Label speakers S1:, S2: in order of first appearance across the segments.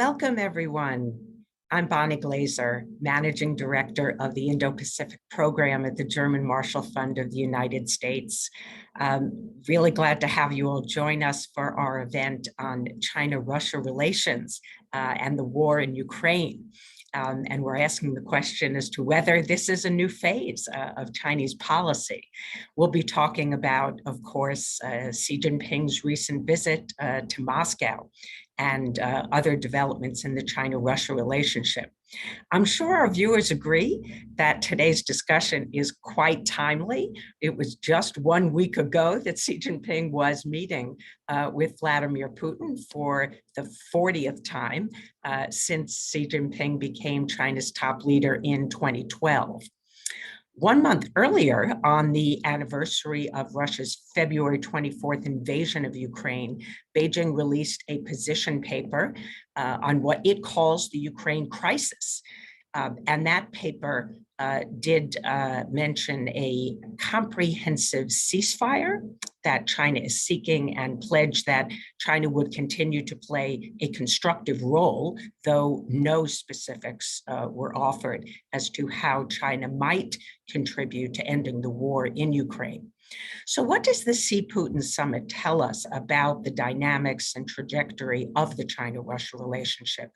S1: Welcome, everyone. I'm Bonnie Glaser, Managing Director of the Indo-Pacific Program at the German Marshall Fund of the United States. Really glad to have you all join us for our event on China-Russia relations and the war in Ukraine. And we're asking the question as to whether this is a new phase of Chinese policy. We'll be talking about, of course, Xi Jinping's recent visit to Moscow and other developments in the China-Russia relationship. I'm sure our viewers agree that today's discussion is quite timely. It was just 1 week ago that Xi Jinping was meeting with Vladimir Putin for the 40th time since Xi Jinping became China's top leader in 2012. 1 month earlier, on the anniversary of Russia's February 24th invasion of Ukraine, Beijing released a position paper on what it calls the Ukraine crisis. And that paper did mention a comprehensive ceasefire that China is seeking and pledged that China would continue to play a constructive role, though no specifics were offered as to how China might contribute to ending the war in Ukraine. So what does the Xi-Putin summit tell us about the dynamics and trajectory of the China-Russia relationship?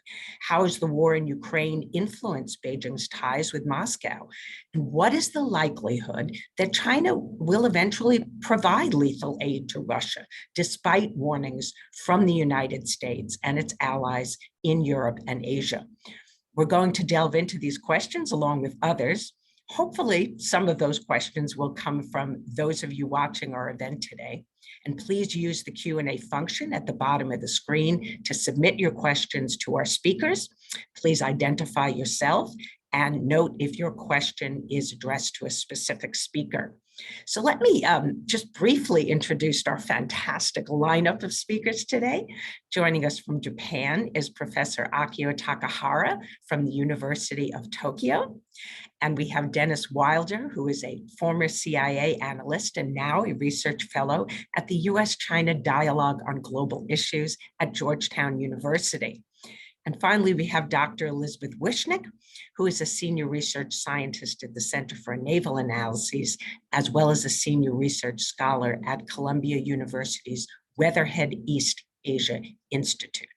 S1: How has the war in Ukraine influenced Beijing's ties with Moscow? And what is the likelihood that China will eventually provide lethal aid to Russia, despite warnings from the United States and its allies in Europe and Asia? We're going to delve into these questions along with others. Hopefully, some of those questions will come from those of you watching our event today. And please use the Q&A function at the bottom of the screen to submit your questions to our speakers. Please identify yourself and note if your question is addressed to a specific speaker. So let me just briefly introduce our fantastic lineup of speakers today. Joining us from Japan is Professor Akio Takahara from the University of Tokyo. And we have Dennis Wilder, who is a former CIA analyst and now a research fellow at the U.S.-China Dialogue on Global Issues at Georgetown University. And finally, we have Dr. Elizabeth Wishnick, who is a senior research scientist at the Center for Naval Analyses, as well as a senior research scholar at Columbia University's Weatherhead East Asia Institute.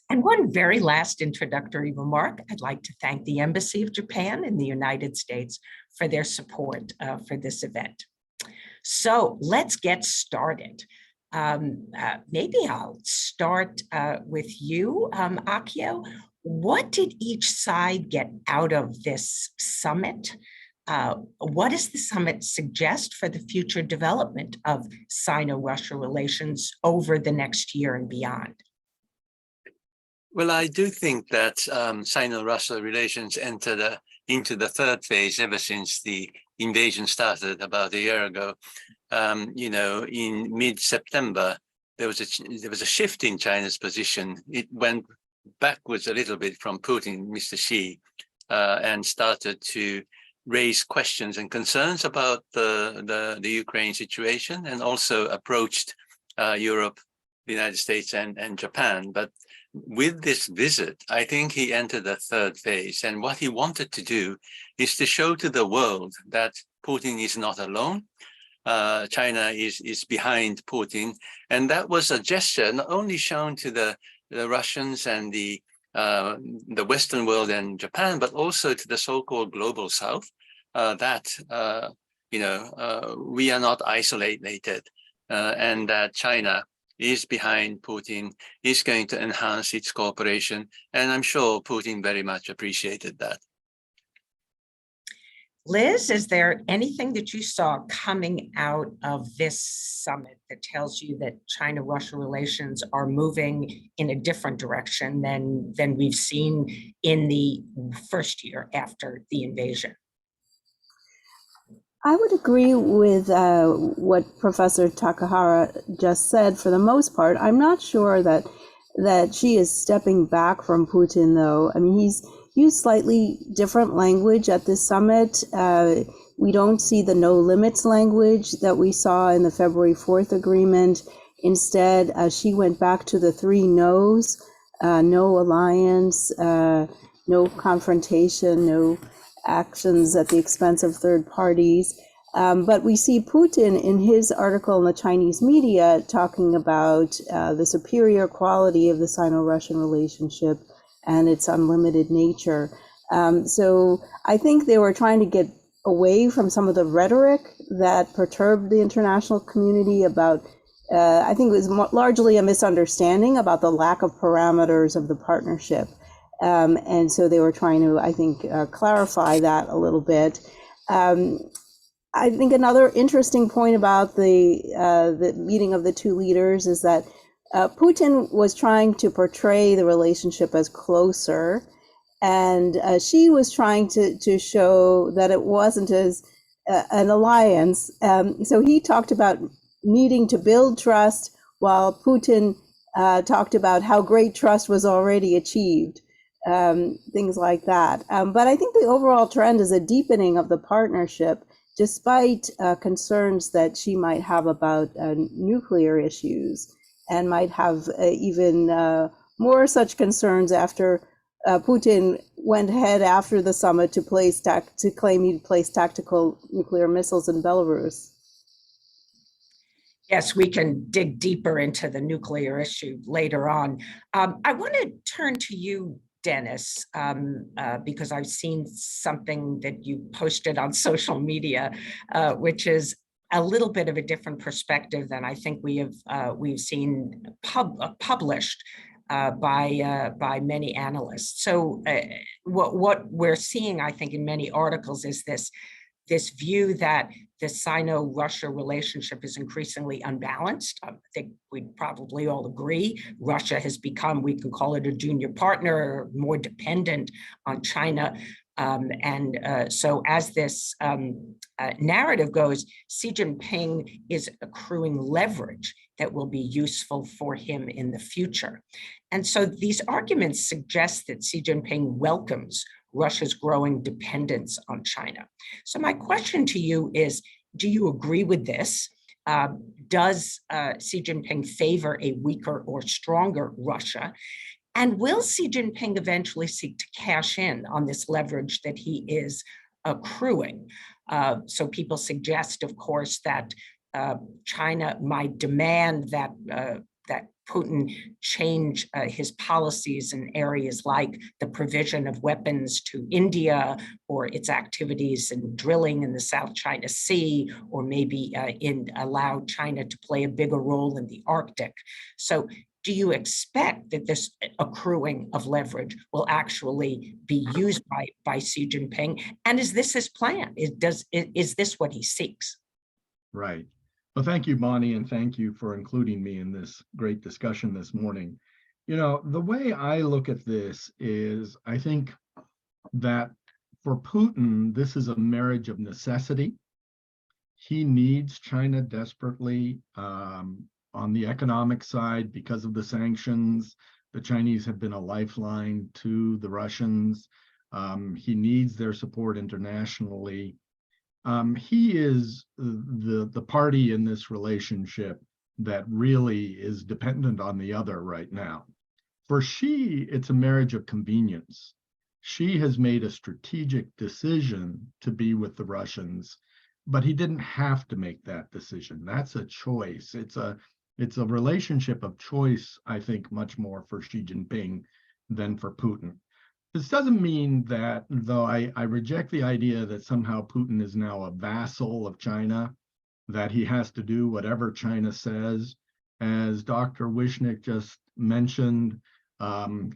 S1: And one very last introductory remark, I'd like to thank the Embassy of Japan in the United States for their support for this event. So let's get started. Maybe I'll start with you, Akio. What did each side get out of this summit? What does the summit suggest for the future development of Sino-Russia relations over the next year and beyond?
S2: Well, I do think that Sino-Russia relations entered into the third phase ever since the invasion started about a year ago. In mid-September, there was a shift in China's position. It went backwards a little bit from Putin, Mr. Xi, and started to raise questions and concerns about the Ukraine situation, and also approached Europe, the United States, and Japan. But with this visit, I think he entered the third phase. And what he wanted to do is to show to the world that Putin is not alone. China is behind Putin. And that was a gesture not only shown to the Russians and the Western world and Japan, but also to the so-called global South, that we are not isolated, and that China is behind Putin, is going to enhance its cooperation. And I'm sure Putin very much appreciated that.
S1: Liz, is there anything that you saw coming out of this summit that tells you that China-Russia relations are moving in a different direction than we've seen in the first year after the invasion?
S3: I would agree with what Professor Takahara just said for the most part. I'm not sure that Xi is stepping back from Putin, though. I mean, he's used slightly different language at this summit. We don't see the no limits language that we saw in the February 4th agreement. Instead, Xi went back to the three no's no alliance, no confrontation, no actions at the expense of third parties. But we see Putin in his article in the Chinese media talking about the superior quality of the Sino-Russian relationship and its unlimited nature. So I think they were trying to get away from some of the rhetoric that perturbed the international community about, I think it was largely a misunderstanding about the lack of parameters of the partnership. And so they were trying to, I think, clarify that a little bit. I think another interesting point about the meeting of the two leaders is that Putin was trying to portray the relationship as closer, and Xi was trying to show that it wasn't as an alliance. So he talked about needing to build trust, while Putin talked about how great trust was already achieved, things like that. But I think the overall trend is a deepening of the partnership, despite concerns that Xi might have about nuclear issues, and might have even more such concerns after Putin went ahead after the summit to claim he'd placed tactical nuclear missiles in Belarus.
S1: Yes, we can dig deeper into the nuclear issue later on. I want to turn to you, Dennis, because I've seen something that you posted on social media, which is a little bit of a different perspective than I think we've seen published by many analysts. So what we're seeing, I think, in many articles is this view that the Sino-Russia relationship is increasingly unbalanced. I think we'd probably all agree. Russia has become, we can call it a junior partner, more dependent on China. So as this narrative goes, Xi Jinping is accruing leverage that will be useful for him in the future. And so these arguments suggest that Xi Jinping welcomes Russia's growing dependence on China. So my question to you is, do you agree with this? Does Xi Jinping favor a weaker or stronger Russia? And will Xi Jinping eventually seek to cash in on this leverage that he is accruing? So people suggest, of course, that China might demand that Putin change his policies in areas like the provision of weapons to India, or its activities in drilling in the South China Sea, or maybe allow China to play a bigger role in the Arctic. So do you expect that this accruing of leverage will actually be used by Xi Jinping? And is this his plan? Is this what he seeks?
S4: Right. Well, thank you, Bonnie, and thank you for including me in this great discussion this morning. You know, the way I look at this is, I think that for Putin, this is a marriage of necessity. He needs China desperately on the economic side because of the sanctions. The Chinese have been a lifeline to the Russians. He needs their support internationally. He is the party in this relationship that really is dependent on the other right now. For Xi, it's a marriage of convenience. Xi has made a strategic decision to be with the Russians, but he didn't have to make that decision. That's a choice. It's a relationship of choice, I think, much more for Xi Jinping than for Putin. This doesn't mean that, though I reject the idea that somehow Putin is now a vassal of China, that he has to do whatever China says. As Dr. Wishnick just mentioned,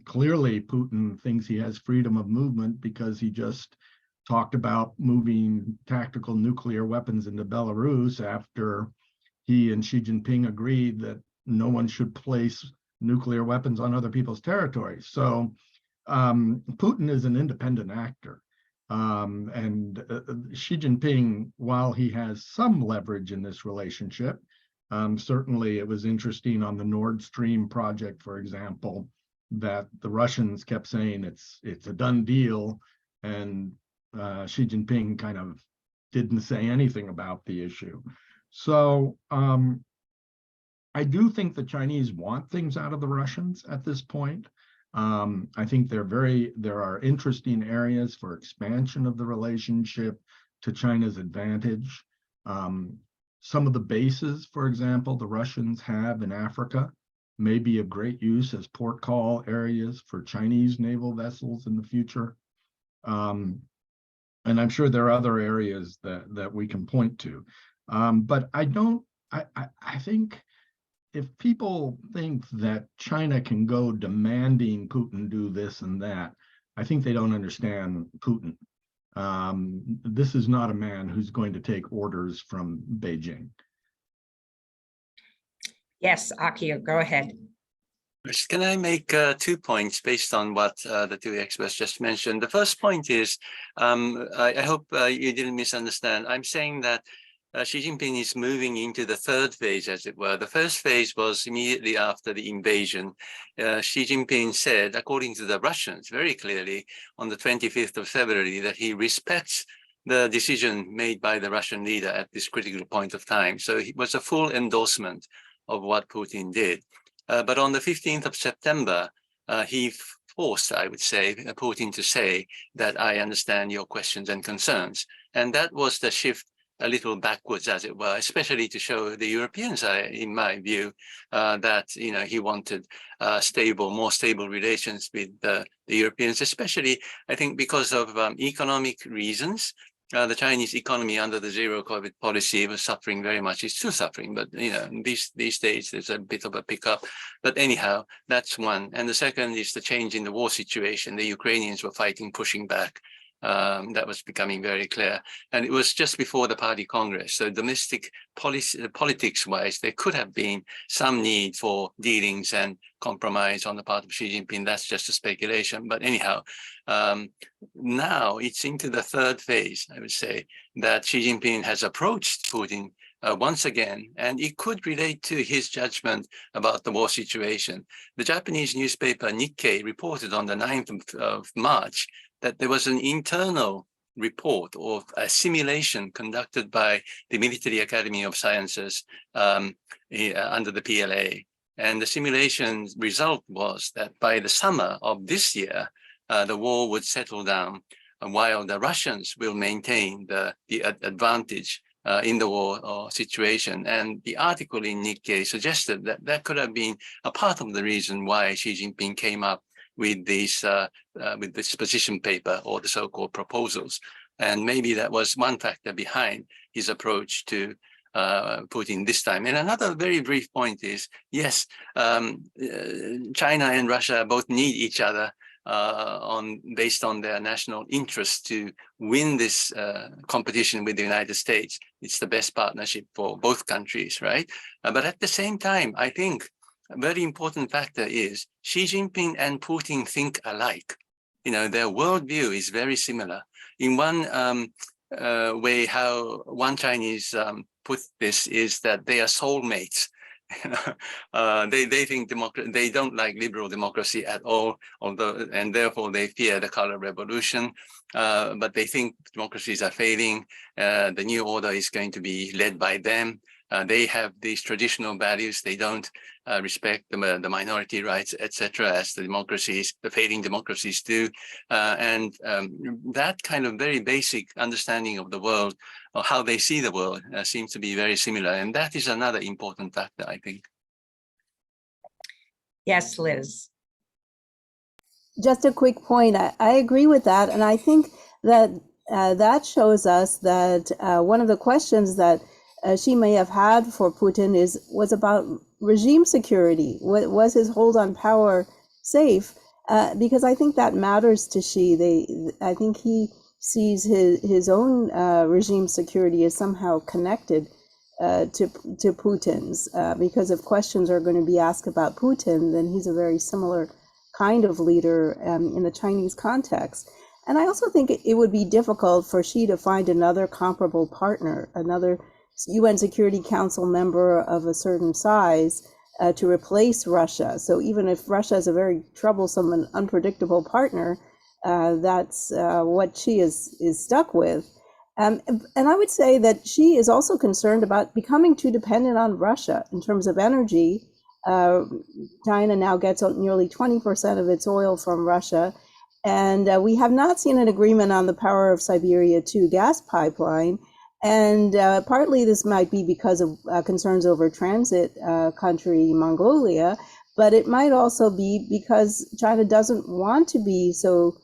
S4: clearly Putin thinks he has freedom of movement because he just talked about moving tactical nuclear weapons into Belarus after he and Xi Jinping agreed that no one should place nuclear weapons on other people's territories. So Putin is an independent actor. And Xi Jinping, while he has some leverage in this relationship, certainly it was interesting on the Nord Stream project, for example, that the Russians kept saying it's a done deal, and Xi Jinping kind of didn't say anything about the issue. So I do think the Chinese want things out of the Russians at this point. I think there are interesting areas for expansion of the relationship to China's advantage. Some of the bases, for example, the Russians have in Africa may be of great use as port call areas for Chinese naval vessels in the future. And I'm sure there are other areas that we can point to. But I think if people think that China can go demanding Putin do this and that, I think they don't understand Putin. This is not a man who's going to take orders from Beijing.
S1: Yes, Akio, go ahead.
S2: Can I make 2 points based on what the two experts just mentioned? The first point is, I hope you didn't misunderstand. I'm saying that Xi Jinping is moving into the third phase, as it were. The first phase was immediately after the invasion. Xi Jinping said, according to the Russians, very clearly on the 25th of February, that he respects the decision made by the Russian leader at this critical point of time. So it was a full endorsement of what Putin did. But on the 15th of September, he forced, I would say, Putin to say that I understand your questions and concerns. And that was the shift a little backwards, as it were, especially to show the Europeans, in my view, that he wanted more stable relations with the Europeans, especially, I think, because of economic reasons. The Chinese economy under the zero COVID policy was suffering very much. It's still suffering, but these days there's a bit of a pickup. But anyhow, that's one. And the second is the change in the war situation. The Ukrainians were fighting, pushing back. That was becoming very clear. And it was just before the party congress. So domestic politics-wise, there could have been some need for dealings and compromise on the part of Xi Jinping. That's just a speculation. But anyhow, now it's into the third phase, I would say, that Xi Jinping has approached Putin once again, and it could relate to his judgment about the war situation. The Japanese newspaper Nikkei reported on the 9th of March that there was an internal report of a simulation conducted by the Military Academy of Sciences under the PLA. And the simulation result was that by the summer of this year, the war would settle down, while the Russians will maintain the advantage in the war situation. And the article in Nikkei suggested that that could have been a part of the reason why Xi Jinping came up with this position paper, or the so-called proposals. And maybe that was one factor behind his approach to Putin this time. And another very brief point is, yes, China and Russia both need each other based on their national interest to win this competition with the United States. It's the best partnership for both countries, right? But at the same time, I think a very important factor is Xi Jinping and Putin think alike. Their worldview is very similar. In one way, how one Chinese put this is that they are soulmates. They think they don't like liberal democracy at all, and therefore they fear the color revolution. But they think democracies are failing. The new order is going to be led by them. They have these traditional values. They don't respect the minority rights, etc., as the failing democracies do. And that kind of very basic understanding of the world, or how they see the world, seems to be very similar. And that is another important factor, I think.
S1: Yes, Liz.
S3: Just a quick point. I agree with that. And I think that that shows us that one of the questions that Xi may have had for Putin was about regime security. Was his hold on power safe? Because I think that matters to Xi. I think he sees his own regime security as somehow connected to Putin's. Because if questions are going to be asked about Putin, then he's a very similar kind of leader in the Chinese context. And I also think it would be difficult for Xi to find another comparable partner, another UN Security Council member of a certain size to replace Russia. So even if Russia is a very troublesome and unpredictable partner, that's what Xi is stuck with. And I would say that Xi is also concerned about becoming too dependent on Russia in terms of energy China now gets nearly 20% of its oil from Russia. And we have not seen an agreement on the Power of Siberia 2 gas pipeline. And partly this might be because of concerns over transit country Mongolia, but it might also be because China doesn't want to be so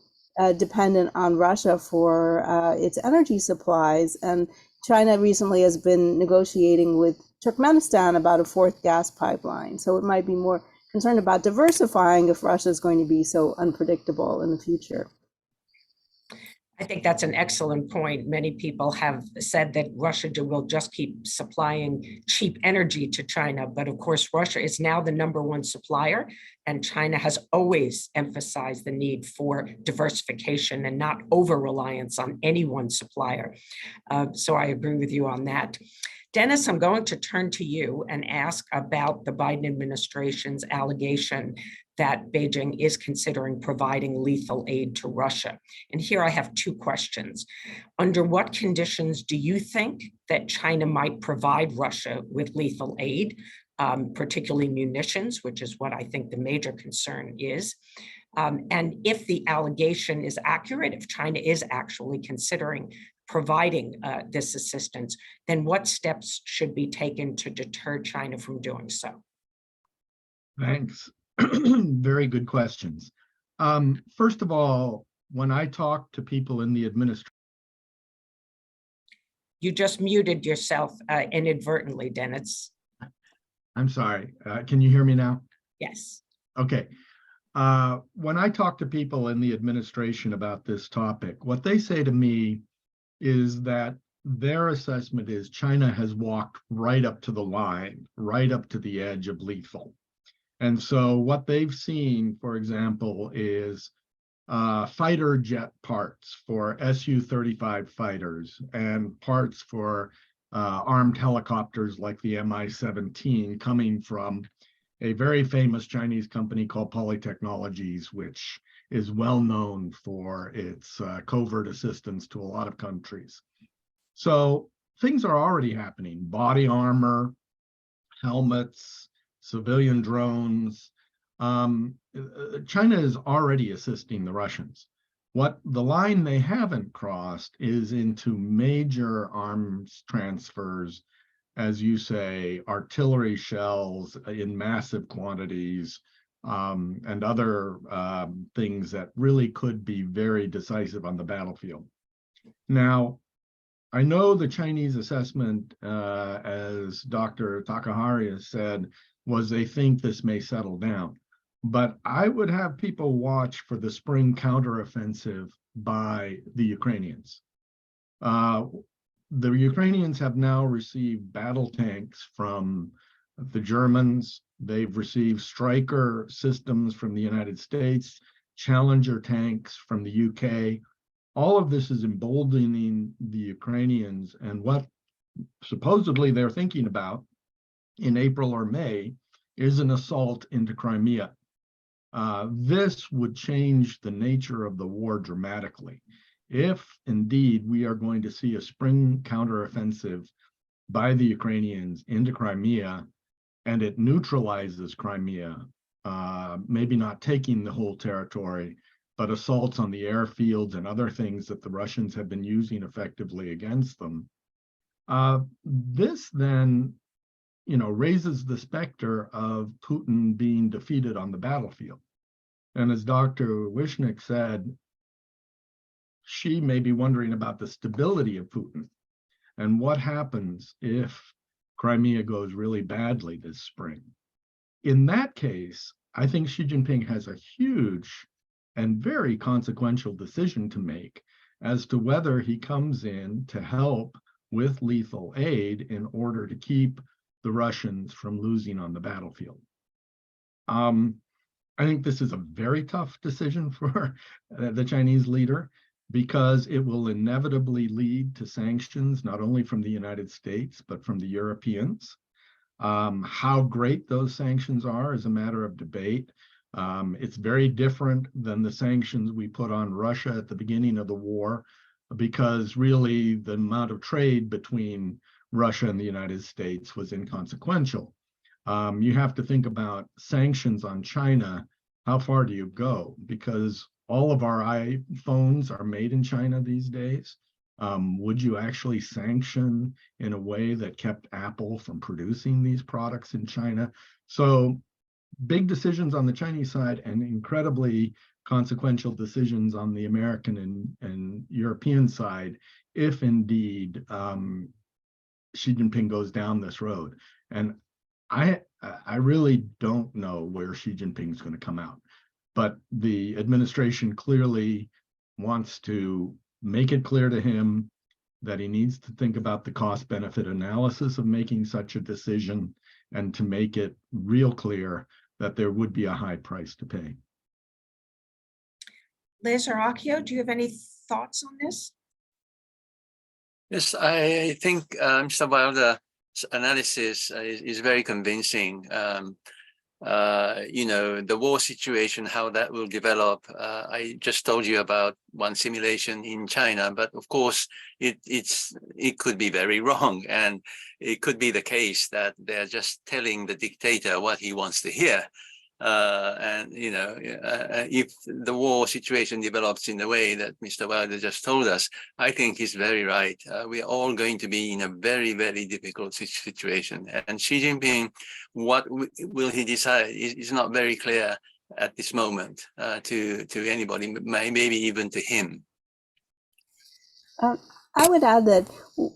S3: dependent on Russia for its energy supplies. And China recently has been negotiating with Turkmenistan about a fourth gas pipeline. So it might be more concerned about diversifying if Russia is going to be so unpredictable in the future.
S1: I think that's an excellent point. Many people have said that Russia will just keep supplying cheap energy to China. But of course, Russia is now the #1 supplier, and China has always emphasized the need for diversification and not over-reliance on any one supplier. So I agree with you on that. Dennis, I'm going to turn to you and ask about the Biden administration's allegation that Beijing is considering providing lethal aid to Russia. And here I have two questions. Under what conditions do you think that China might provide Russia with lethal aid, particularly munitions, which is what I think the major concern is? And if the allegation is accurate, if China is actually considering providing this assistance, then what steps should be taken to deter China from doing so?
S4: Thanks. Very good questions. First of all, when I talk to people in the administration,
S1: You just muted yourself inadvertently, Dennis.
S4: I'm sorry, can you hear me now?
S1: Yes.
S4: Okay. When I talk to people in the administration about this topic, what they say to me is that their assessment is China has walked right up to the line, right up to the edge of lethal. And so what they've seen, for example, is fighter jet parts for Su-35 fighters and parts for armed helicopters like the Mi-17 coming from a very famous Chinese company called Polytechnologies, which is well known for its covert assistance to a lot of countries. So things are already happening: body armor, helmets, civilian drones. China is already assisting the Russians. What the line they haven't crossed is into major arms transfers, as you say, artillery shells in massive quantities, and other things that really could be very decisive on the battlefield. Now, I know the Chinese assessment, as Dr. Takahara has said, was they think this may settle down. But I would have people watch for the spring counteroffensive by the Ukrainians. The Ukrainians have now received battle tanks from the Germans. They've received Stryker systems from the United States, Challenger tanks from the UK. All of this is emboldening the Ukrainians, and what supposedly they're thinking about in April or May is an assault into Crimea. This would change the nature of the war dramatically. If indeed we are going to see a spring counteroffensive by the Ukrainians into Crimea, and it neutralizes Crimea, maybe not taking the whole territory, but assaults on the airfields and other things that the Russians have been using effectively against them, this then, raises the specter of Putin being defeated on the battlefield. And as Dr. Wishnick said, she may be wondering about the stability of Putin and what happens if Crimea goes really badly this spring. In that case, I think Xi Jinping has a huge and very consequential decision to make as to whether he comes in to help with lethal aid in order to keep the Russians from losing on the battlefield. I think this is a very tough decision for the Chinese leader, because it will inevitably lead to sanctions, not only from the United States, but from the Europeans. How great those sanctions are is a matter of debate. It's very different than the sanctions we put on Russia at the beginning of the war, because really the amount of trade between Russia and the United States was inconsequential. You have to think about sanctions on China. How far do you go? Because all of our iPhones are made in China these days. Would you actually sanction in a way that kept Apple from producing these products in China? So big decisions on the Chinese side and incredibly consequential decisions on the American and European side, if indeed Xi Jinping goes down this road. And I really don't know where Xi Jinping is going to come out, but the administration clearly wants to make it clear to him that he needs to think about the cost-benefit analysis of making such a decision and to make it real clear that there would be a high price to pay.
S1: Liz or Akio, do you have any thoughts on this?
S2: Yes, I think Mr. Wilder's analysis is very convincing. You know, the war situation, how that will develop. I just told you about one simulation in China, but of course it could be very wrong, and it could be the case that they're just telling the dictator what he wants to hear. And you know, if the war situation develops in the way that Mr. Wilder just told us, I think he's very right. We are all going to be in a very, very difficult situation. And Xi Jinping, what will he decide is not very clear at this moment to anybody, maybe even to him.
S3: I would add that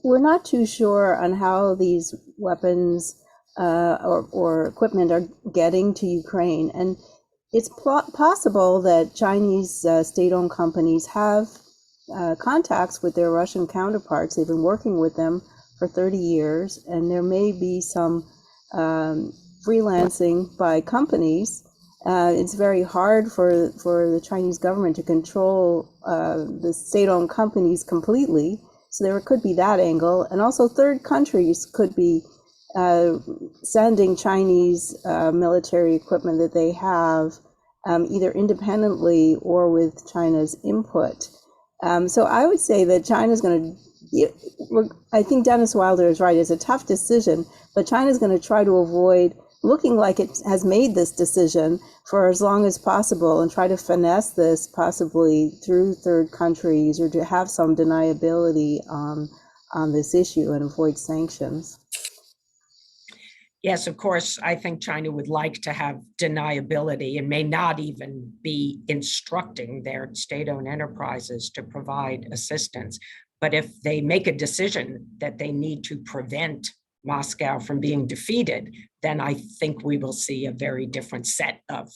S3: we're not too sure on how these weapons or equipment are getting to Ukraine. And it's possible that Chinese state-owned companies have contacts with their Russian counterparts. They've been working with them for 30 years, and there may be some freelancing by companies. It's very hard for the Chinese government to control the state-owned companies completely. So there could be that angle. And also third countries could be sending Chinese military equipment that they have either independently or with China's input. So I would say that China's going to, I think Dennis Wilder is right, it's a tough decision, but China's going to try to avoid looking like it has made this decision for as long as possible and try to finesse this possibly through third countries or to have some deniability on this issue and avoid sanctions.
S1: Yes, of course, I think China would like to have deniability and may not even be instructing their state-owned enterprises to provide assistance. But if they make a decision that they need to prevent Moscow from being defeated, then I think we will see a very different set of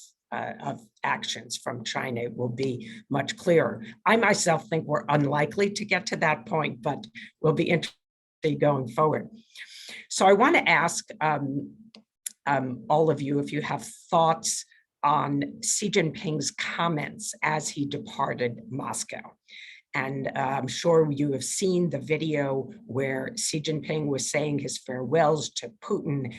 S1: actions from China. It will be much clearer. I myself think we're unlikely to get to that point, but we'll be interested going forward. So I want to ask all of you if you have thoughts on Xi Jinping's comments as he departed Moscow. And I'm sure you have seen the video where Xi Jinping was saying his farewells to Putin.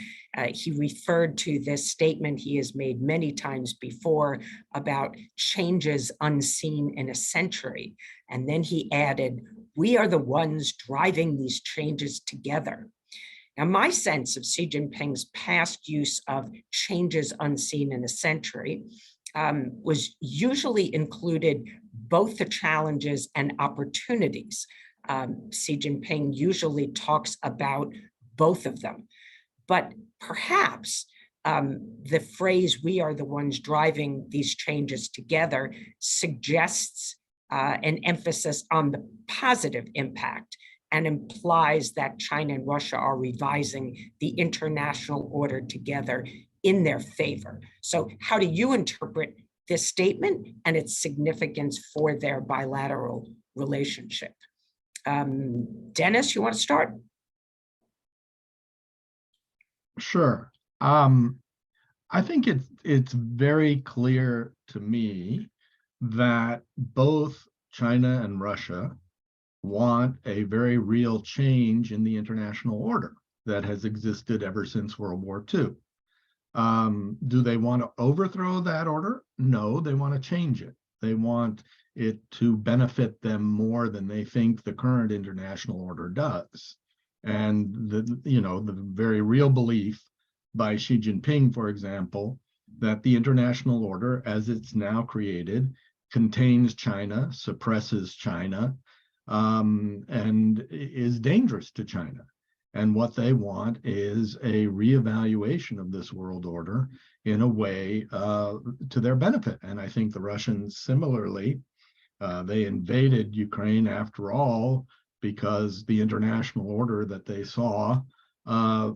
S1: He referred to this statement he has made many times before about changes unseen in a century. And then he added, "We are the ones driving these changes together." Now, my sense of Xi Jinping's past use of changes unseen in a century was usually included both the challenges and opportunities. Xi Jinping usually talks about both of them, but perhaps the phrase, "we are the ones driving these changes together," suggests an emphasis on the positive impact and implies that China and Russia are revising the international order together in their favor. So how do you interpret this statement and its significance for their bilateral relationship? Dennis, you want to start?
S4: Sure. I think it's very clear to me that both China and Russia want a very real change in the international order that has existed ever since World War II. Do they want to overthrow that order? No, they want to change it. They want it to benefit them more than they think the current international order does. And the very real belief by Xi Jinping, for example, that the international order, as it's now created, contains China, suppresses China, and is dangerous to China. And what they want is a reevaluation of this world order in a way to their benefit. And I think the Russians similarly, they invaded Ukraine after all, because the international order that they saw,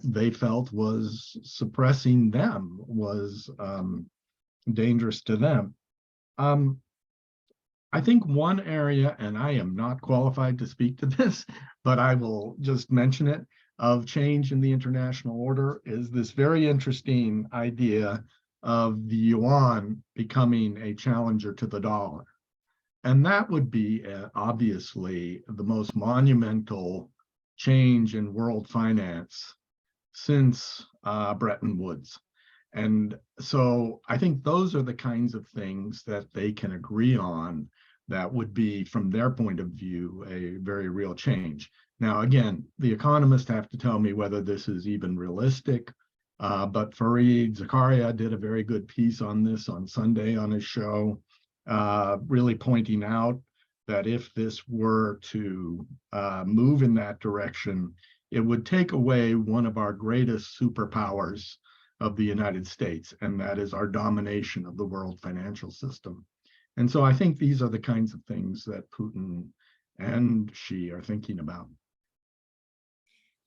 S4: they felt was suppressing them, was dangerous to them. I think one area, and I am not qualified to speak to this, but I will just mention it, of change in the international order is this very interesting idea of the yuan becoming a challenger to the dollar. And that would be obviously the most monumental change in world finance since Bretton Woods. And so I think those are the kinds of things that they can agree on that would be, from their point of view, a very real change. Now, again, the economists have to tell me whether this is even realistic, but Fareed Zakaria did a very good piece on this on Sunday on his show, really pointing out that if this were to move in that direction, it would take away one of our greatest superpowers of the United States, and that is our domination of the world financial system. And so I think these are the kinds of things that Putin and Xi are thinking about.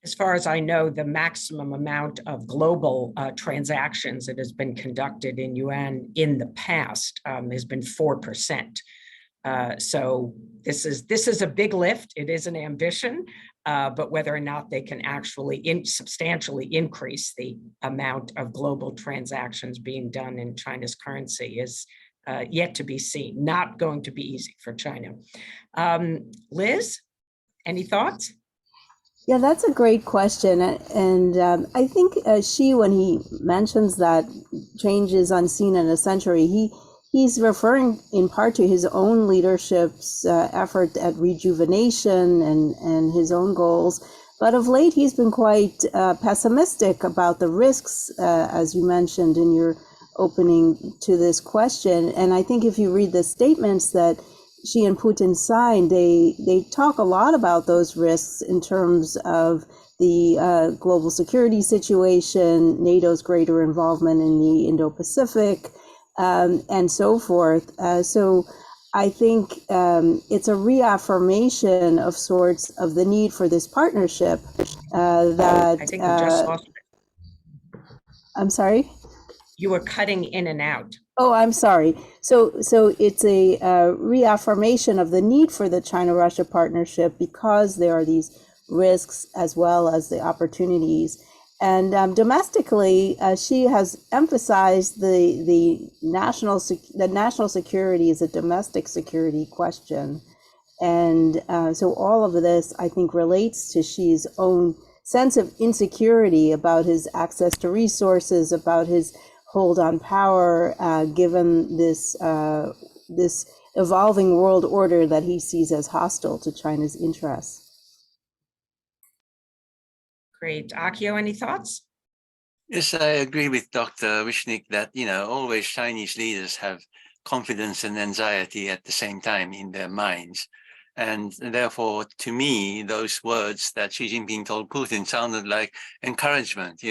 S1: As far as I know, the maximum amount of global transactions that has been conducted in yuan in the past has been 4%. So this is a big lift. It is an ambition, but whether or not they can actually substantially increase the amount of global transactions being done in China's currency is yet to be seen. Not going to be easy for China. Liz, any thoughts?
S3: Yeah, that's a great question. And I think Xi, when he mentions that change is unseen in a century, he's referring in part to his own leadership's effort at rejuvenation and his own goals. But of late, he's been quite pessimistic about the risks, as you mentioned in your opening to this question. And I think if you read the statements that Xi and Putin signed, they talk a lot about those risks in terms of the global security situation, NATO's greater involvement in the Indo-Pacific, and so forth. So I think it's a reaffirmation of sorts of the need for this partnership that
S1: I think we just lost it.
S3: I'm sorry?
S1: You were cutting in and out.
S3: Oh, I'm sorry. So it's a reaffirmation of the need for the China-Russia partnership because there are these risks as well as the opportunities. And domestically, Xi has emphasized the national security is a domestic security question. And so all of this, I think, relates to Xi's own sense of insecurity about his access to resources, about his hold on power, given this evolving world order that he sees as hostile to China's interests.
S1: Great. Akio, any thoughts?
S2: Yes, I agree with Dr. Wishnick that, always Chinese leaders have confidence and anxiety at the same time in their minds. And therefore, to me, those words that Xi Jinping told Putin sounded like encouragement,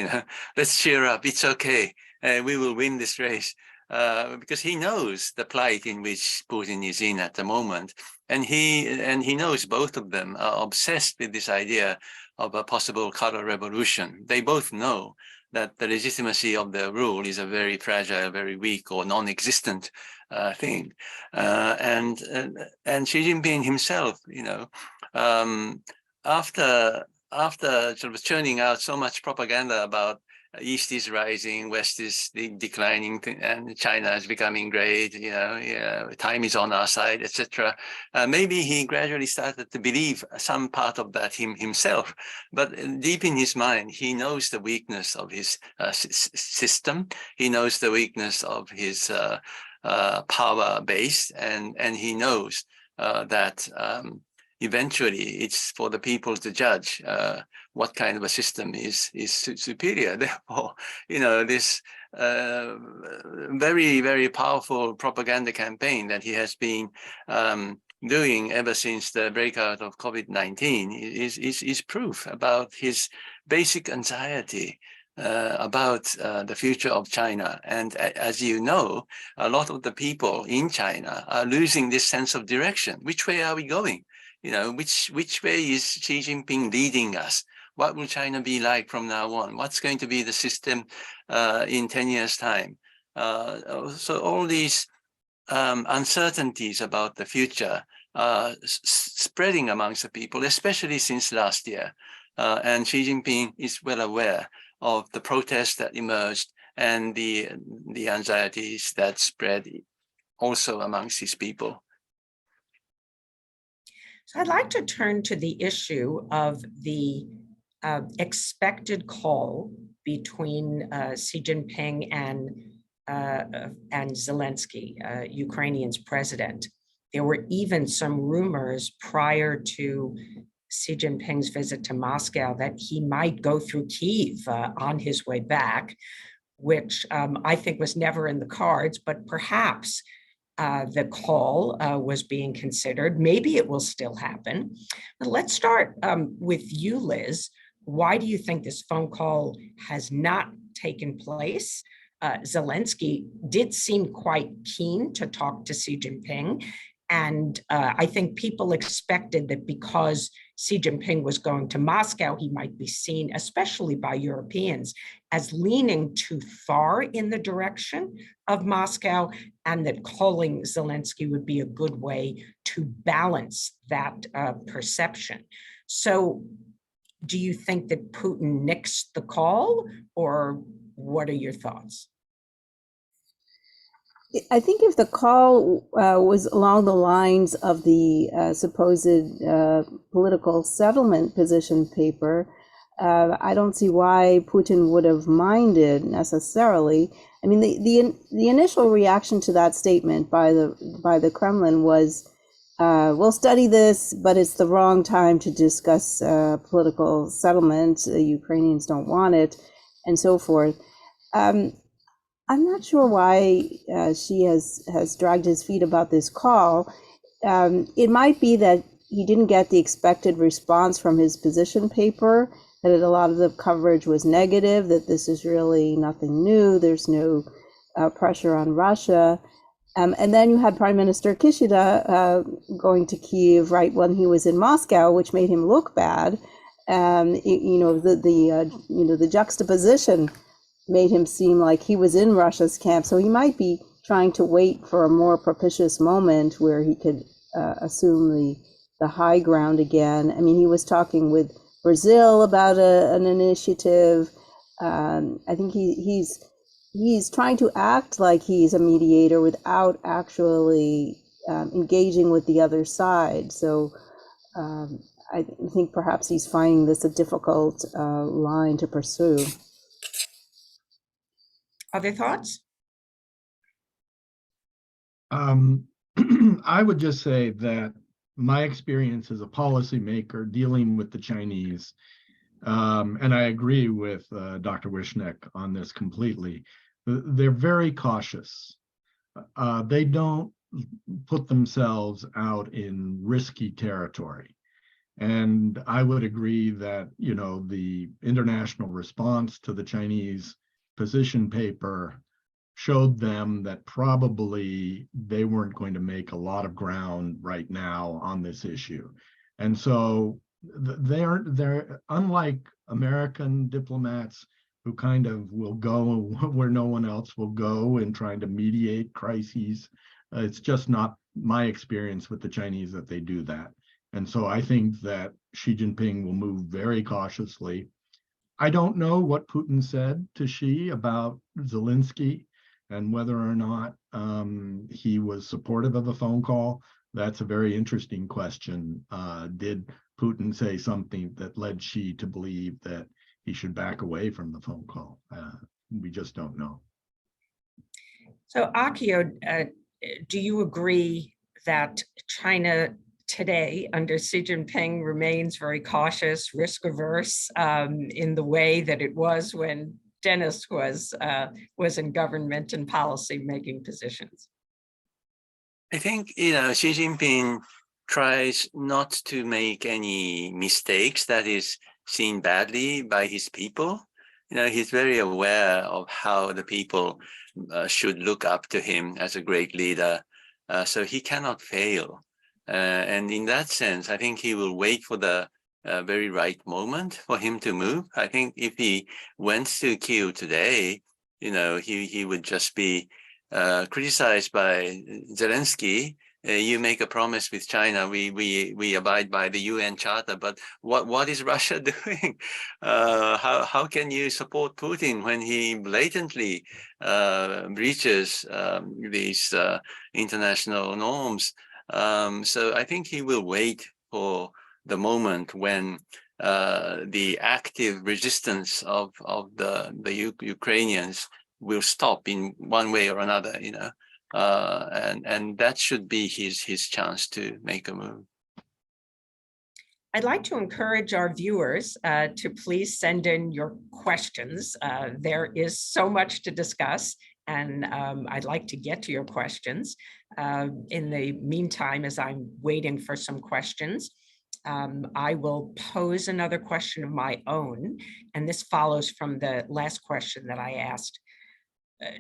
S2: let's cheer up, it's okay. We will win this race, because he knows the plight in which Putin is in at the moment. And he knows both of them are obsessed with this idea of a possible color revolution. They both know that the legitimacy of their rule is a very fragile, very weak or non-existent thing. And Xi Jinping himself, after sort of churning out so much propaganda about East is rising, West is declining, and China is becoming great, time is on our side, etc. Maybe he gradually started to believe some part of that himself, but deep in his mind, he knows the weakness of his system. He knows the weakness of his power base, and he knows that eventually it's for the people to judge what kind of a system is superior. Therefore, this very, very powerful propaganda campaign that he has been doing ever since the breakout of COVID-19 is proof about his basic anxiety about the future of China. And as you know, a lot of the people in China are losing this sense of direction. Which way are we going? Which way is Xi Jinping leading us? What will China be like from now on? What's going to be the system in 10 years' time? So all these uncertainties about the future are spreading amongst the people, especially since last year. And Xi Jinping is well aware of the protests that emerged and the anxieties that spread also amongst his people.
S1: So I'd like to turn to the issue of the expected call between Xi Jinping and Zelensky, Ukrainian's president. There were even some rumors prior to Xi Jinping's visit to Moscow that he might go through Kyiv on his way back, which I think was never in the cards, but perhaps the call was being considered. Maybe it will still happen. But let's start with you, Liz. Why do you think this phone call has not taken place? Zelensky did seem quite keen to talk to Xi Jinping. And I think people expected that because Xi Jinping was going to Moscow, he might be seen, especially by Europeans, as leaning too far in the direction of Moscow, and that calling Zelensky would be a good way to balance that perception. So do you think that Putin nixed the call, or what are your thoughts?
S3: I think if the call was along the lines of the supposed political settlement position paper, I don't see why Putin would have minded necessarily. I mean, the initial reaction to that statement by the Kremlin was, we'll study this, but it's the wrong time to discuss political settlement. The Ukrainians don't want it, and so forth. I'm not sure why Xi has dragged his feet about this call. It might be that he didn't get the expected response from his position paper, that a lot of the coverage was negative, that this is really nothing new, there's no pressure on Russia. And then you had Prime Minister Kishida going to Kyiv right when he was in Moscow, which made him look bad. The juxtaposition made him seem like he was in Russia's camp. So he might be trying to wait for a more propitious moment where he could assume the high ground again. I mean, he was talking with Brazil about an initiative. I think he's trying to act like he's a mediator without actually engaging with the other side. So I think perhaps he's finding this a difficult line to pursue.
S1: Other thoughts?
S4: I would just say that my experience as a policymaker dealing with the Chinese, and I agree with Dr. Wishnick on this completely, they're very cautious. They don't put themselves out in risky territory. And I would agree that, the international response to the Chinese position paper showed them that probably they weren't going to make a lot of ground right now on this issue. And so they're unlike American diplomats who kind of will go where no one else will go in trying to mediate crises. It's just not my experience with the Chinese that they do that. And so I think that Xi Jinping will move very cautiously. I don't know what Putin said to Xi about Zelensky and whether or not he was supportive of the phone call. That's a very interesting question. Did Putin say something that led Xi to believe that he should back away from the phone call? We just don't know. So
S1: Akio, do you agree that China today under Xi Jinping remains very cautious, risk averse in the way that it was when Dennis was in government and policy making positions?
S2: I think, Xi Jinping tries not to make any mistakes that is seen badly by his people. He's very aware of how the people should look up to him as a great leader. So he cannot fail. And in that sense, I think he will wait for the very right moment for him to move. I think if he went to Kyiv today, he would just be criticized by Zelensky. You make a promise with China, we abide by the UN Charter, but what is Russia doing? How can you support Putin when he blatantly breaches these international norms? So I think he will wait for the moment when the active resistance of the Ukrainians will stop in one way or another, and that should be his chance to make a move.
S1: I'd like to encourage our viewers to please send in your questions. There is so much to discuss, and I'd like to get to your questions. In the meantime, as I'm waiting for some questions, I will pose another question of my own, and this follows from the last question that I asked.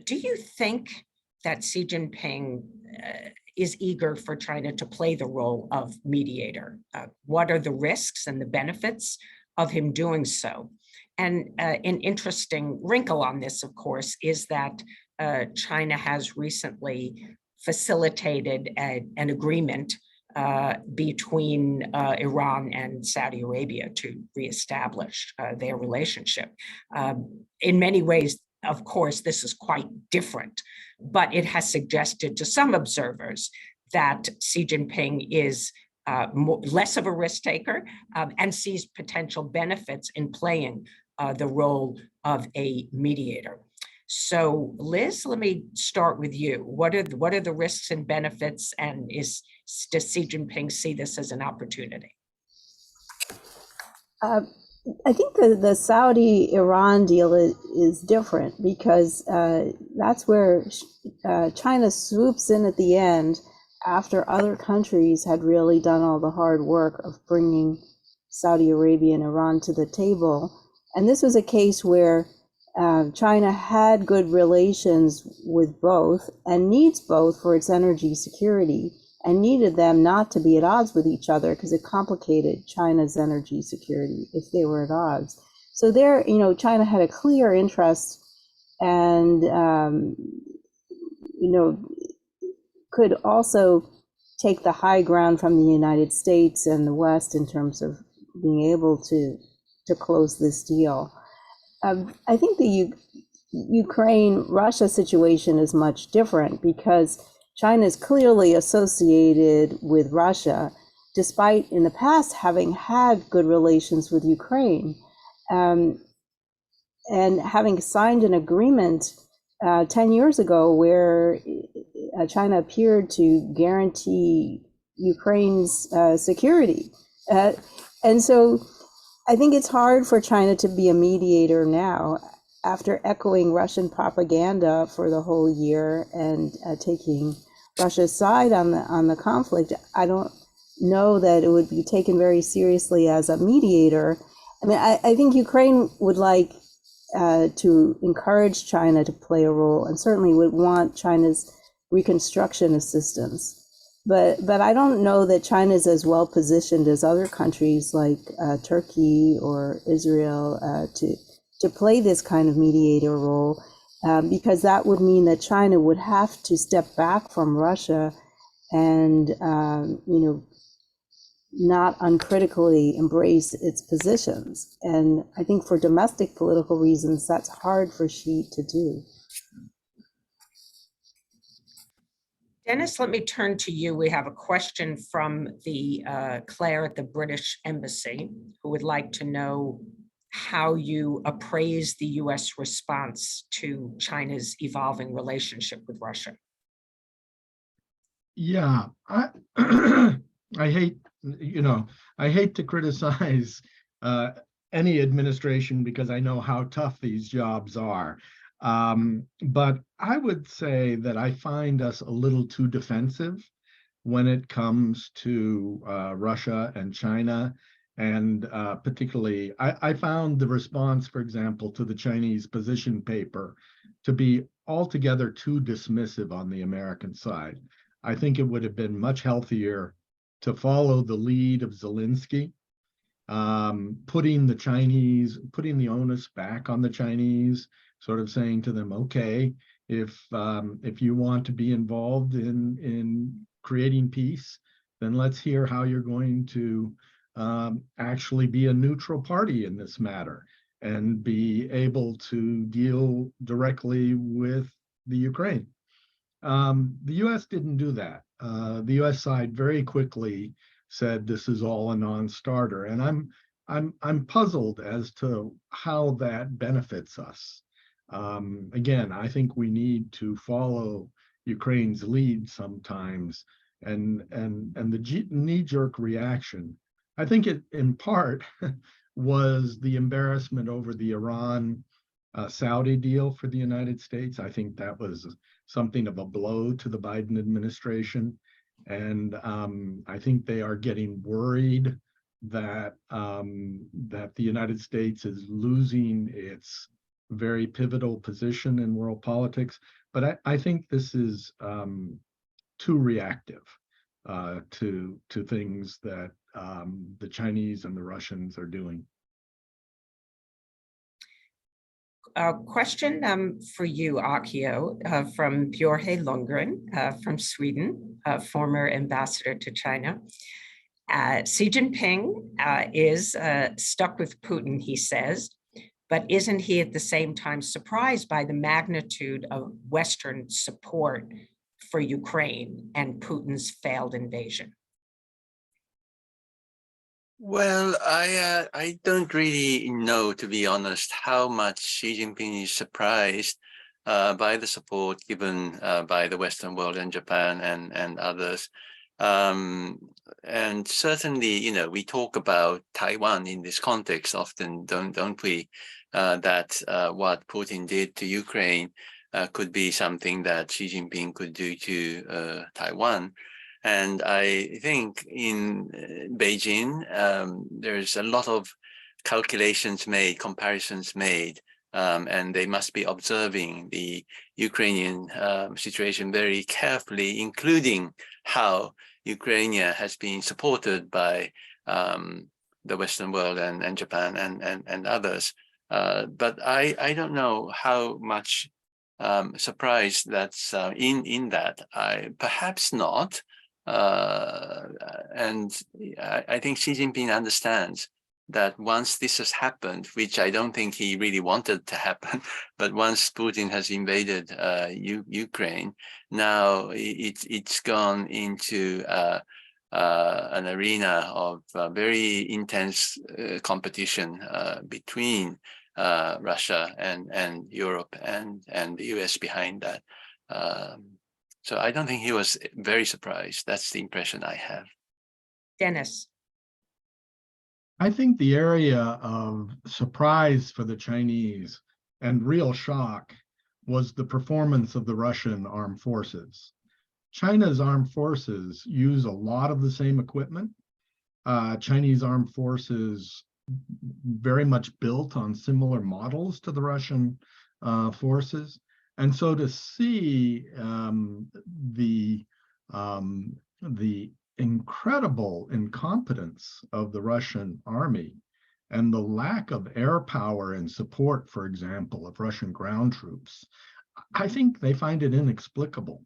S1: Do you think that Xi Jinping is eager for China to play the role of mediator? What are the risks and the benefits of him doing so? And an interesting wrinkle on this, of course, is that China has recently facilitated an agreement between Iran and Saudi Arabia to reestablish their relationship. In many ways, of course, this is quite different, but it has suggested to some observers that Xi Jinping is less of a risk taker and sees potential benefits in playing the role of a mediator. So, Liz, let me start with you. What are the risks and benefits, and does Xi Jinping see this as an opportunity?
S3: I think the Saudi-Iran deal is different because that's where China swoops in at the end after other countries had really done all the hard work of bringing Saudi Arabia and Iran to the table. And this was a case where China had good relations with both and needs both for its energy security, and needed them not to be at odds with each other because it complicated China's energy security if they were at odds. So there, China had a clear interest and, could also take the high ground from the United States and the West in terms of being able to close this deal. I think the Ukraine-Russia situation is much different because China is clearly associated with Russia, despite in the past having had good relations with Ukraine, and having signed an agreement 10 years ago where China appeared to guarantee Ukraine's security. And so I think it's hard for China to be a mediator now after echoing Russian propaganda for the whole year and taking Russia's side on the conflict. I don't know that it would be taken very seriously as a mediator. I mean, I think Ukraine would like to encourage China to play a role, and certainly would want China's reconstruction assistance. But I don't know that China is as well positioned as other countries like Turkey or Israel to play this kind of mediator role, because that would mean that China would have to step back from Russia and, not uncritically embrace its positions. And I think for domestic political reasons, that's hard for Xi to do.
S1: Dennis, let me turn to you. We have a question from the Claire at the British Embassy, who would like to know how you appraise the US response to China's evolving relationship with Russia.
S4: Yeah, I I hate, I hate to criticize any administration because I know how tough these jobs are. But I would say that I find us a little too defensive when it comes to Russia and China. And particularly, I found the response, for example, to the Chinese position paper to be altogether too dismissive on the American side. I think it would have been much healthier to follow the lead of Zelensky, putting the onus back on the Chinese, sort of saying to them, okay, if you want to be involved in creating peace, then let's hear how you're going to actually be a neutral party in this matter and be able to deal directly with the Ukraine. The U.S. didn't do that. The U.S. side very quickly said this is all a non-starter, and I'm puzzled as to how that benefits us. Again, I think we need to follow Ukraine's lead sometimes, and the knee-jerk reaction, I think it in part was the embarrassment over the Iran Saudi deal for the United States. I think that was something of a blow to the Biden administration. And I think they are getting worried that that the United States is losing its very pivotal position in world politics. But I think this is too reactive to things that the Chinese and the Russians are doing.
S1: A question for you, Akio, from Björhe Lundgren from Sweden, former ambassador to China. Xi Jinping is stuck with Putin, he says, but isn't he at the same time surprised by the magnitude of Western support for Ukraine and Putin's failed invasion?
S2: Well, I don't really know, to be honest, how much Xi Jinping is surprised by the support given by the Western world and Japan and others. And certainly, we talk about Taiwan in this context often, don't we? That what Putin did to Ukraine could be something that Xi Jinping could do to Taiwan. And I think in Beijing, there's a lot of calculations made, comparisons made, and they must be observing the Ukrainian situation very carefully, including how Ukraine has been supported by the Western world and Japan and others. But I don't know how much surprise that's in that. Perhaps not. And I think Xi Jinping understands that once this has happened, which I don't think he really wanted to happen, but once Putin has invaded Ukraine, now it's gone into an arena of very intense competition between Russia and Europe and the US behind that. So I don't think he was very surprised. That's the impression I have.
S1: Dennis.
S4: I think the area of surprise for the Chinese and real shock was the performance of the Russian armed forces. China's armed forces use a lot of the same equipment. Chinese armed forces very much built on similar models to the Russian forces. And so to see the incredible incompetence of the Russian army and the lack of air power and support, for example, of Russian ground troops, I think they find it inexplicable.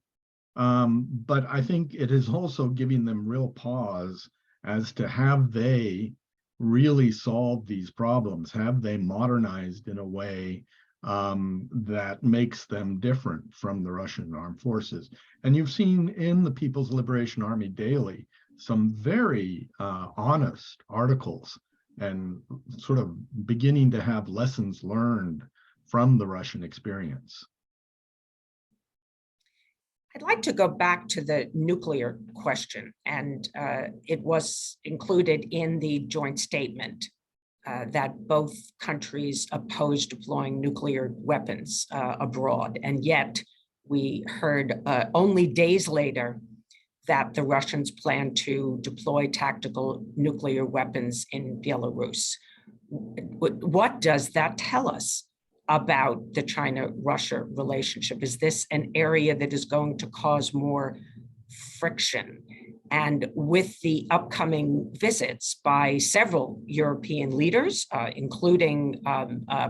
S4: But I think it is also giving them real pause as to have they really solved these problems? Have they modernized in a way that makes them different from the Russian armed forces? And you've seen in the People's Liberation Army Daily some very honest articles and sort of beginning to have lessons learned from the Russian experience.
S1: I'd like to go back to the nuclear question, and it was included in the joint statement that both countries oppose deploying nuclear weapons abroad. And yet we heard only days later that the Russians plan to deploy tactical nuclear weapons in Belarus. What does that tell us about the China-Russia relationship? Is this an area that is going to cause more friction? And with the upcoming visits by several European leaders, including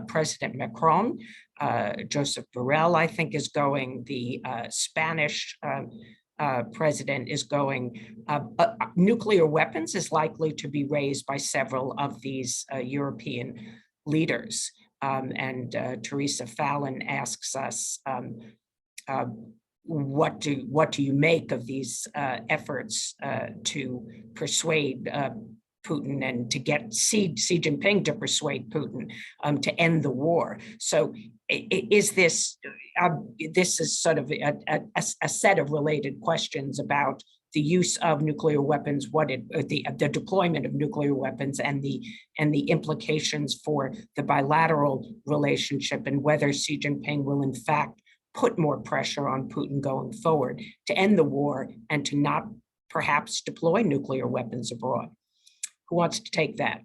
S1: President Macron, Joseph Borrell, I think, is going, the Spanish president is going, nuclear weapons is likely to be raised by several of these European leaders. And Teresa Fallon asks us, what do you make of these efforts to persuade Putin and to get Xi Jinping to persuade Putin to end the war? So is this is sort of a set of related questions about the use of nuclear weapons, the deployment of nuclear weapons, and the implications for the bilateral relationship, and whether Xi Jinping will in fact put more pressure on Putin going forward to end the war and to not perhaps deploy nuclear weapons abroad. Who wants to take that?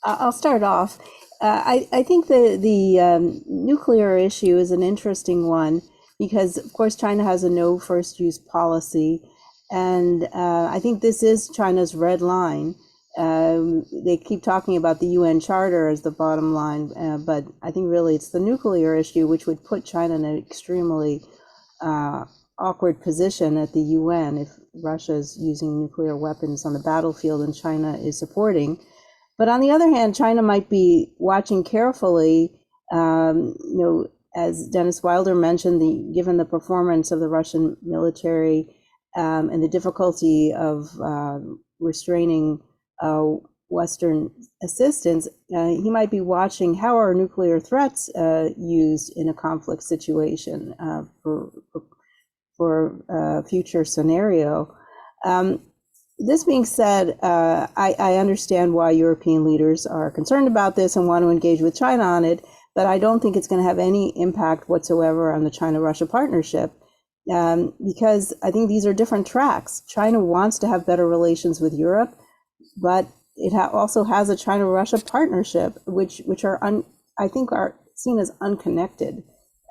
S3: I'll start off. I think the nuclear issue is an interesting one because, of course, China has a no first use policy. And I think this is China's red line. They keep talking about the UN Charter as the bottom line, but I think really it's the nuclear issue, which would put China in an extremely awkward position at the UN if Russia is using nuclear weapons on the battlefield and China is supporting. But on the other hand, China might be watching carefully, as Dennis Wilder mentioned, given the performance of the Russian military and the difficulty of restraining Western assistance, he might be watching how are nuclear threats used in a conflict situation for a future scenario. This being said, I understand why European leaders are concerned about this and want to engage with China on it, but I don't think it's going to have any impact whatsoever on the China-Russia partnership, because I think these are different tracks. China wants to have better relations with Europe, but it also has a China-Russia partnership, which I think are seen as unconnected.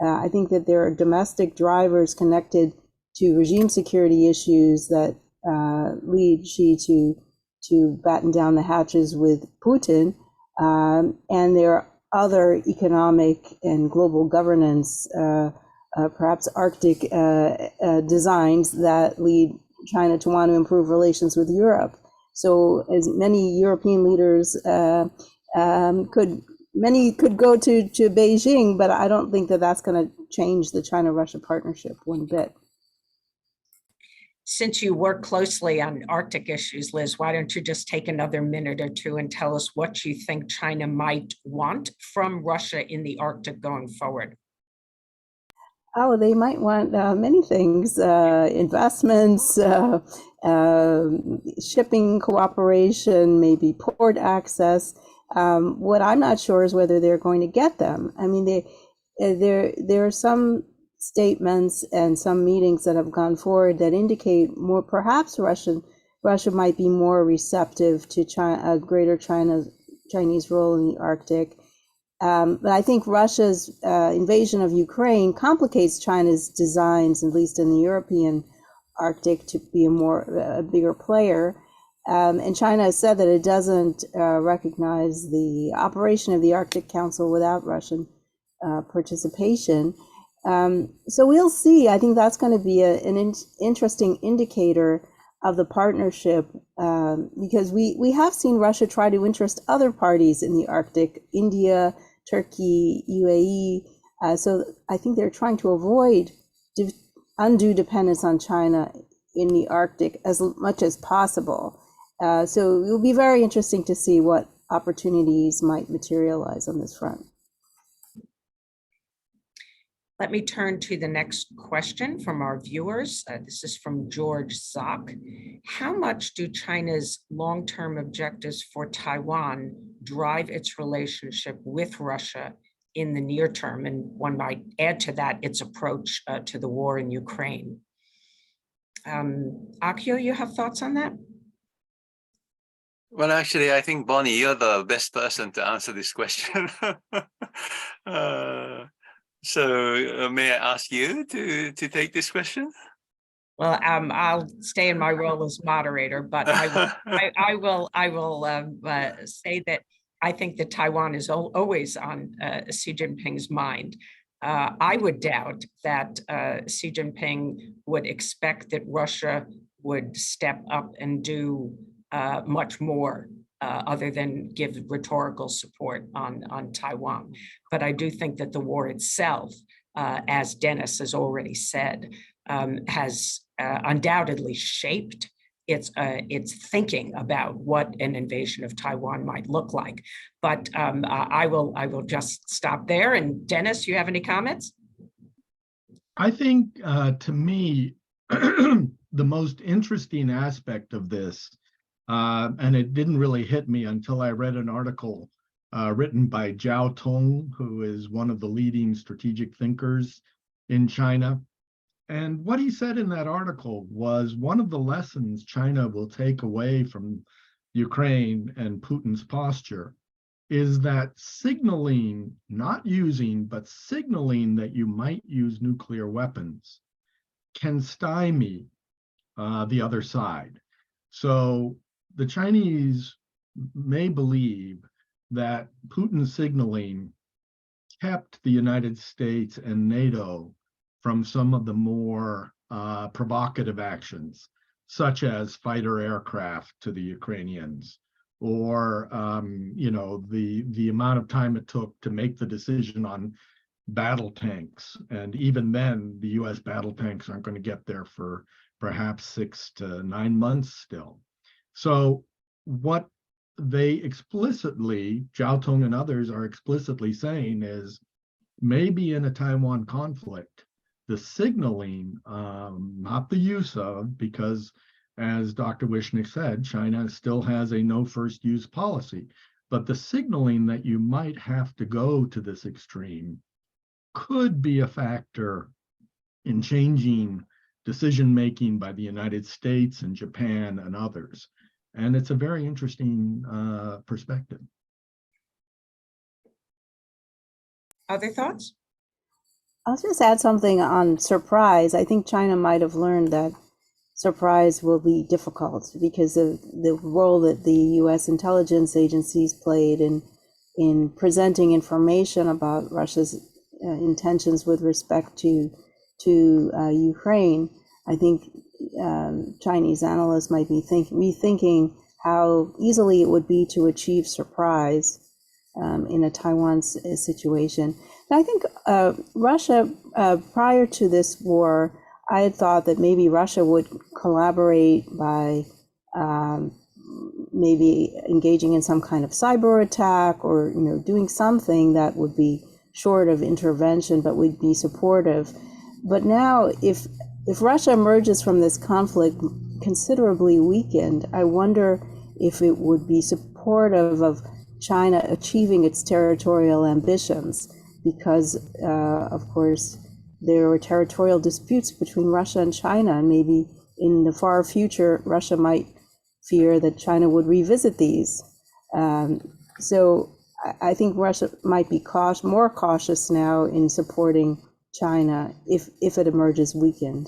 S3: I think that there are domestic drivers connected to regime security issues that lead Xi to batten down the hatches with Putin, and there are other economic and global governance, perhaps Arctic designs that lead China to want to improve relations with Europe. So as many European leaders many could go to Beijing, but I don't think that that's going to change the China-Russia partnership one bit.
S1: Since you work closely on Arctic issues, Liz, why don't you just take another minute or two and tell us what you think China might want from Russia in the Arctic going forward?
S3: Oh, they might want many things, investments, shipping cooperation, maybe port access. What I'm not sure is whether they're going to get them. I mean, there are some statements and some meetings that have gone forward that indicate more, perhaps Russia might be more receptive to China, greater Chinese role in the Arctic. But I think Russia's invasion of Ukraine complicates China's designs, at least in the European Arctic, to be a bigger player. And China has said that it doesn't recognize the operation of the Arctic Council without Russian participation. So we'll see. I think that's going to be an interesting indicator of the partnership, because we have seen Russia try to interest other parties in the Arctic, India, Turkey, UAE. So I think they're trying to avoid undue dependence on China in the Arctic as much as possible. So it will be very interesting to see what opportunities might materialize on this front.
S1: Let me turn to the next question from our viewers. This is from George Zock. How much do China's long-term objectives for Taiwan drive its relationship with Russia in the near term? And one might add to that its approach to the war in Ukraine. Akio, you have thoughts on that?
S2: Well, actually, I think, Bonnie, you're the best person to answer this question. So may I ask you to take this question?
S1: Well, I'll stay in my role as moderator, but I will say that I think that Taiwan is always on Xi Jinping's mind. I would doubt that Xi Jinping would expect that Russia would step up and do much more other than give rhetorical support on Taiwan. But I do think that the war itself, as Dennis has already said, has undoubtedly shaped its thinking about what an invasion of Taiwan might look like. But I will just stop there. And Dennis, you have any comments?
S4: I think to me, the most interesting aspect of this, and it didn't really hit me until I read an article written by Zhao Tong, who is one of the leading strategic thinkers in China. And what he said in that article was one of the lessons China will take away from Ukraine and Putin's posture is that signaling, not using, but signaling that you might use nuclear weapons can stymie the other side. So the Chinese may believe that Putin's signaling kept the United States and NATO from some of the more provocative actions, such as fighter aircraft to the Ukrainians, or the amount of time it took to make the decision on battle tanks. And even then, the US battle tanks aren't going to get there for perhaps 6 to 9 months still. So what they explicitly, Zhao Tong and others are explicitly saying is maybe in a Taiwan conflict, the signaling, not the use of, because as Dr. Wishnick said, China still has a no first use policy, but the signaling that you might have to go to this extreme could be a factor in changing decision-making by the United States and Japan and others. And it's a very interesting perspective.
S1: Other thoughts?
S3: I'll just add something on surprise. I think China might have learned that surprise will be difficult because of the role that the U.S. intelligence agencies played in presenting information about Russia's intentions with respect to Ukraine. I think Chinese analysts might be rethinking how easily it would be to achieve surprise in a Taiwan situation. And I think Russia, prior to this war, I had thought that maybe Russia would collaborate by maybe engaging in some kind of cyber attack or doing something that would be short of intervention but would be supportive. But now, if Russia emerges from this conflict considerably weakened, I wonder if it would be supportive of China achieving its territorial ambitions, because, of course, there were territorial disputes between Russia and China, and maybe in the far future, Russia might fear that China would revisit these. So I think Russia might be more cautious now in supporting China if it emerges weakened.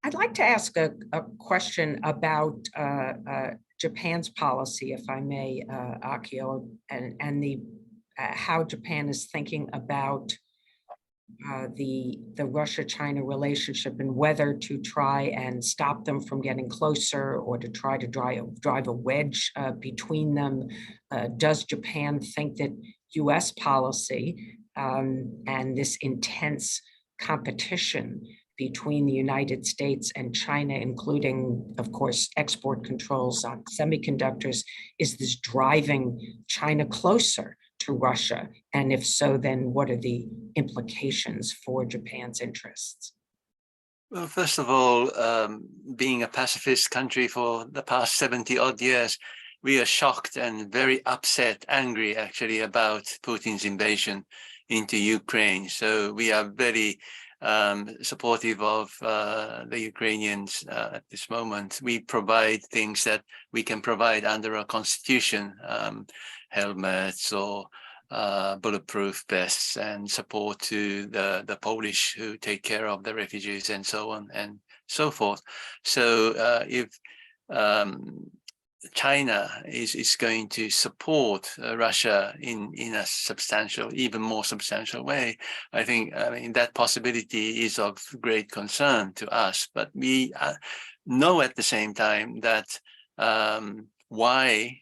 S1: I'd like to ask a question about Japan's policy, if I may, Akio, and how Japan is thinking about the Russia-China relationship and whether to try and stop them from getting closer or to try to drive a wedge between them. Does Japan think that U.S. policy and this intense competition between the United States and China, including, of course, export controls on semiconductors, is this driving China closer to Russia? And if so, then what are the implications for Japan's interests?
S2: Well, first of all, being a pacifist country for the past 70 odd years, we are shocked and very upset, angry actually about Putin's invasion into Ukraine. So we are very supportive of the Ukrainians at this moment. We provide things that we can provide under our constitution, helmets or bulletproof vests, and support to the Polish who take care of the refugees and so on and so forth. So if China is going to support Russia in a substantial, even more substantial way, I mean, that possibility is of great concern to us. But we know at the same time that why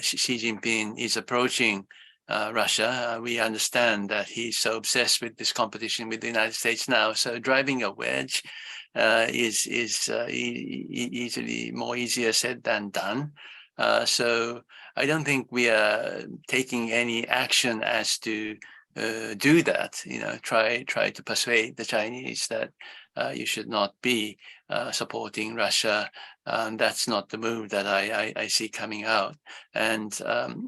S2: Xi Jinping is approaching Russia. We understand that he's so obsessed with this competition with the United States now. So driving a wedge is easily more easier said than done. So I don't think we are taking any action as to do that. You know, try to persuade the Chinese that you should not be supporting Russia. That's not the move that I see coming out. And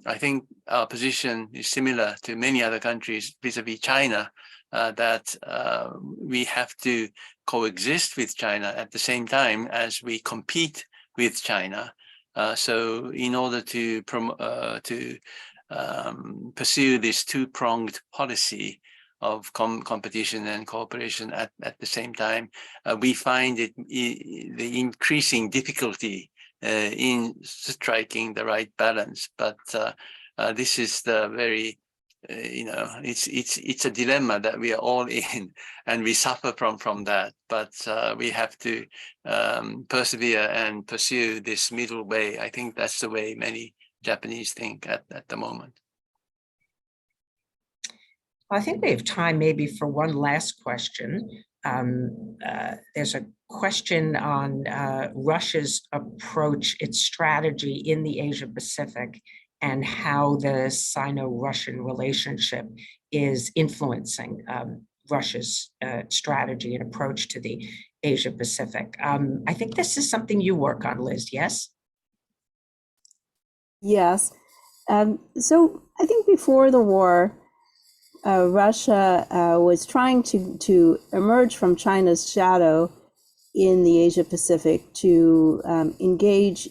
S2: I think our position is similar to many other countries vis-a-vis China, that we have to coexist with China at the same time as we compete with China. So in order to pursue this two-pronged policy of competition and cooperation at the same time, we find the increasing difficulty in striking the right balance. But this is the very it's a dilemma that we are all in, and we suffer from that. But we have to persevere and pursue this middle way. I think that's the way many Japanese think at the moment.
S1: I think we have time maybe for one last question. There's a question on Russia's approach, its strategy in the Asia-Pacific, and how the Sino-Russian relationship is influencing Russia's strategy and approach to the Asia-Pacific. I think this is something you work on, Liz, yes?
S3: Yes. So I think before the war, Russia was trying to emerge from China's shadow in the Asia-Pacific to engage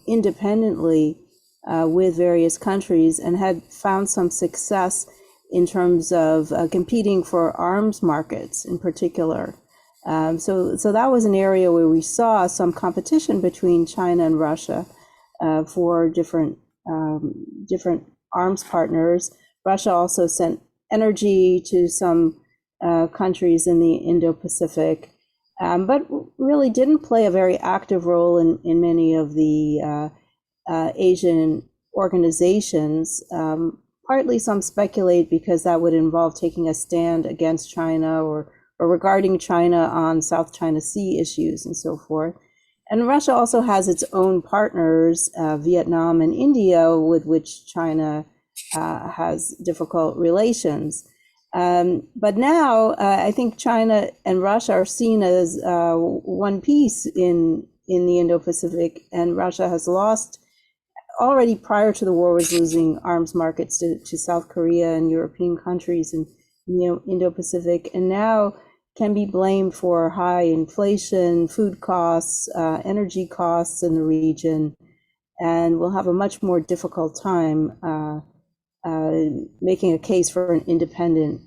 S3: independently with various countries, and had found some success in terms of competing for arms markets in particular. So that was an area where we saw some competition between China and Russia for different arms partners. Russia also sent energy to some countries in the Indo-Pacific, but really didn't play a very active role in many of the Asian organizations. Partly some speculate because that would involve taking a stand against China or regarding China on South China Sea issues and so forth. And Russia also has its own partners, Vietnam and India, with which China has difficult relations. But now I think China and Russia are seen as one piece in the Indo-Pacific, and Russia has lost, already prior to the war, was losing arms markets to South Korea and European countries in Indo-Pacific, and now can be blamed for high inflation, food costs, energy costs in the region, and will have a much more difficult time making a case for an independent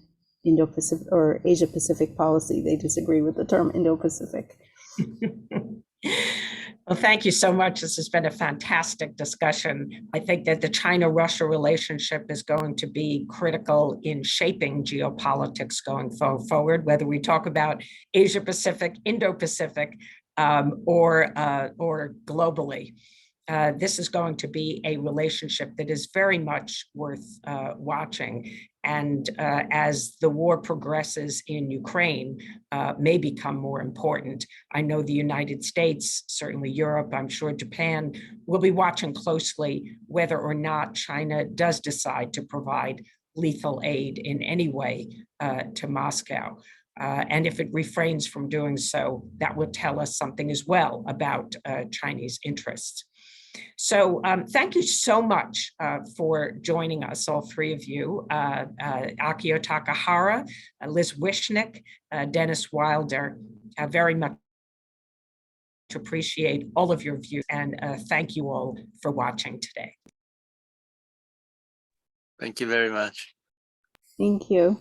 S3: Indo-Pacific or Asia-Pacific policy. They disagree with the term Indo-Pacific.
S1: Well, thank you so much. This has been a fantastic discussion. I think that the China-Russia relationship is going to be critical in shaping geopolitics going forward, whether we talk about Asia-Pacific, Indo-Pacific, or globally. this is going to be a relationship that is very much worth watching. And as the war progresses in Ukraine, may become more important. I know the United States, certainly Europe, I'm sure Japan, will be watching closely whether or not China does decide to provide lethal aid in any way to Moscow. And if it refrains from doing so, that will tell us something as well about Chinese interests. So thank you so much for joining us, all three of you, Akio Takahara, Liz Wishnick, Dennis Wilder. Very much appreciate all of your views, and thank you all for watching today.
S2: Thank you very much.
S3: Thank you.